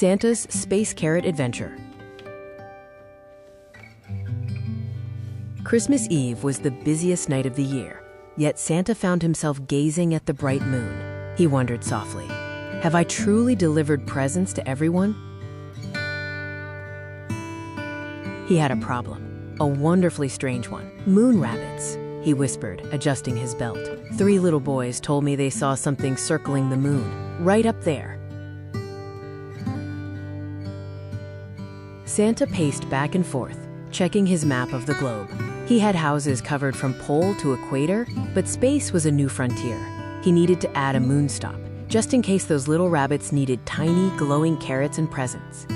Santa's Space Carrot Adventure. Christmas Eve was the busiest night of the year, yet Santa found himself gazing at the bright moon. He wondered softly, "Have I truly delivered presents to everyone?" He had a problem, a wonderfully strange one. "Moon rabbits," he whispered, adjusting his belt. "3 little boys told me they saw something circling the moon, right up there." Santa paced back and forth, checking his map of the globe. He had houses covered from pole to equator, but space was a new frontier. He needed to add a moon stop, just in case those little rabbits needed tiny, glowing carrots and presents.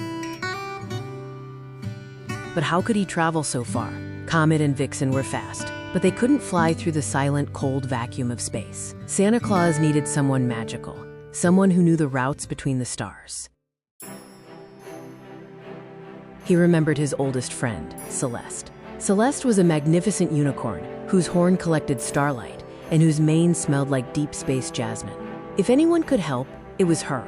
But how could he travel so far? Comet and Vixen were fast, but they couldn't fly through the silent, cold vacuum of space. Santa Claus needed someone magical, someone who knew the routes between the stars. He remembered his oldest friend, Celeste. Celeste was a magnificent unicorn whose horn collected starlight and whose mane smelled like deep space jasmine. If anyone could help, it was her.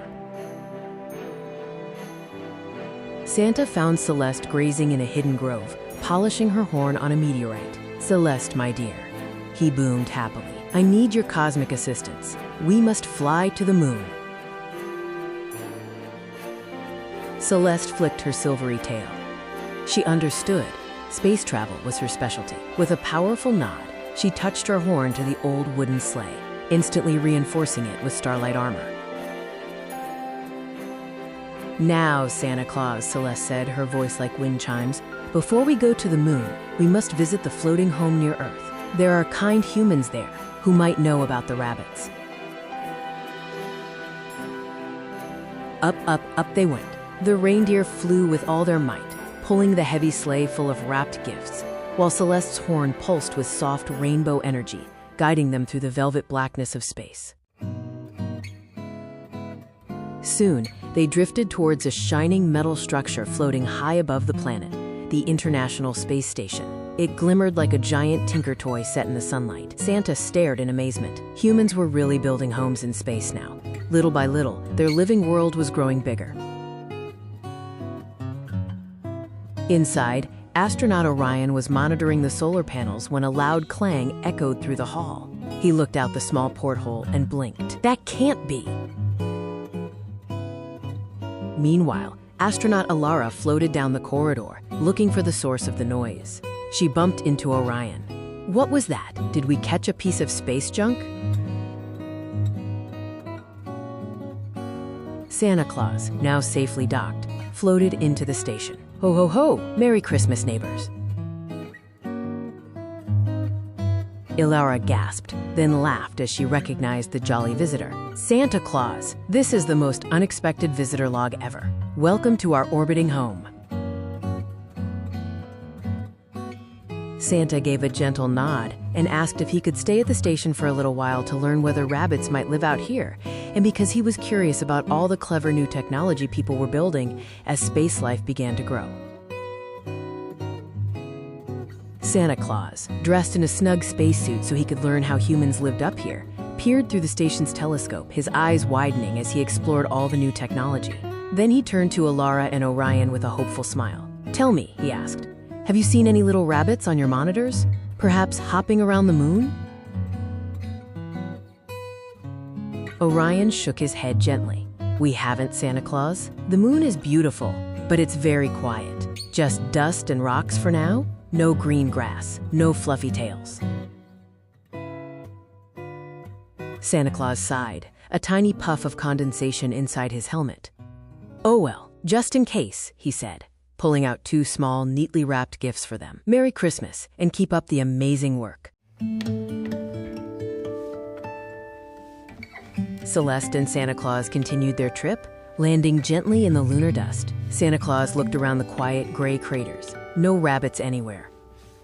Santa found Celeste grazing in a hidden grove, polishing her horn on a meteorite. "Celeste, my dear," he boomed happily, "I need your cosmic assistance. We must fly to the moon." Celeste flicked her silvery tail. She understood. Space travel was her specialty. With a powerful nod, she touched her horn to the old wooden sleigh, instantly reinforcing it with starlight armor. "Now, Santa Claus," Celeste said, her voice like wind chimes, "before we go to the moon, we must visit the floating home near Earth. There are kind humans there who might know about the rabbits." Up, up, up they went. The reindeer flew with all their might, pulling the heavy sleigh full of wrapped gifts, while Celeste's horn pulsed with soft rainbow energy, guiding them through the velvet blackness of space. Soon, they drifted towards a shining metal structure floating high above the planet, the International Space Station. It glimmered like a giant tinker toy set in the sunlight. Santa stared in amazement. Humans were really building homes in space now. Little by little, their living world was growing bigger. Inside, astronaut Orion was monitoring the solar panels when a loud clang echoed through the hall. He looked out the small porthole and blinked. "That can't be!" Meanwhile, astronaut Alara floated down the corridor, looking for the source of the noise. She bumped into Orion. "What was that? Did we catch a piece of space junk?" Santa Claus, now safely docked, floated into the station. "Ho, ho, ho! Merry Christmas, neighbors!" Ilara gasped, then laughed as she recognized the jolly visitor. "Santa Claus, this is the most unexpected visitor log ever. Welcome to our orbiting home." Santa gave a gentle nod and asked if he could stay at the station for a little while to learn whether rabbits might live out here, and because he was curious about all the clever new technology people were building as space life began to grow. Santa Claus, dressed in a snug spacesuit so he could learn how humans lived up here, peered through the station's telescope, his eyes widening as he explored all the new technology. Then he turned to Alara and Orion with a hopeful smile. "Tell me," he asked, "have you seen any little rabbits on your monitors? Perhaps hopping around the moon?" Orion shook his head gently. "We haven't, Santa Claus. The moon is beautiful, but it's very quiet. Just dust and rocks for now. No green grass, no fluffy tails." Santa Claus sighed, a tiny puff of condensation inside his helmet. "Oh well, just in case," he said, pulling out 2 small, neatly wrapped gifts for them. "Merry Christmas, and keep up the amazing work." Celeste and Santa Claus continued their trip, landing gently in the lunar dust. Santa Claus looked around the quiet, gray craters. No rabbits anywhere.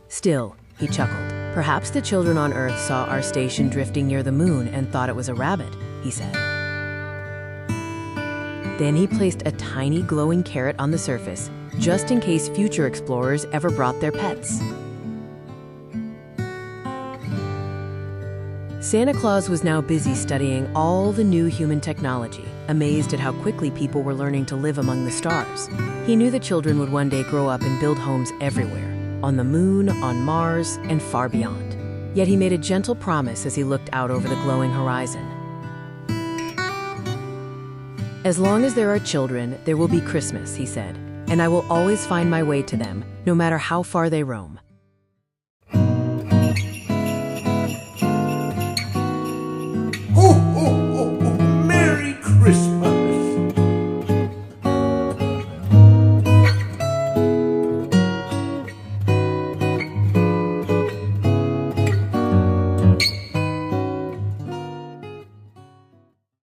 Still, he chuckled. "Perhaps the children on Earth saw our station drifting near the moon and thought it was a rabbit," he said. Then he placed a tiny glowing carrot on the surface, just in case future explorers ever brought their pets. Santa Claus was now busy studying all the new human technology, amazed at how quickly people were learning to live among the stars. He knew the children would one day grow up and build homes everywhere, on the moon, on Mars, and far beyond. Yet he made a gentle promise as he looked out over the glowing horizon. "As long as there are children, there will be Christmas," he said, "and I will always find my way to them, no matter how far they roam."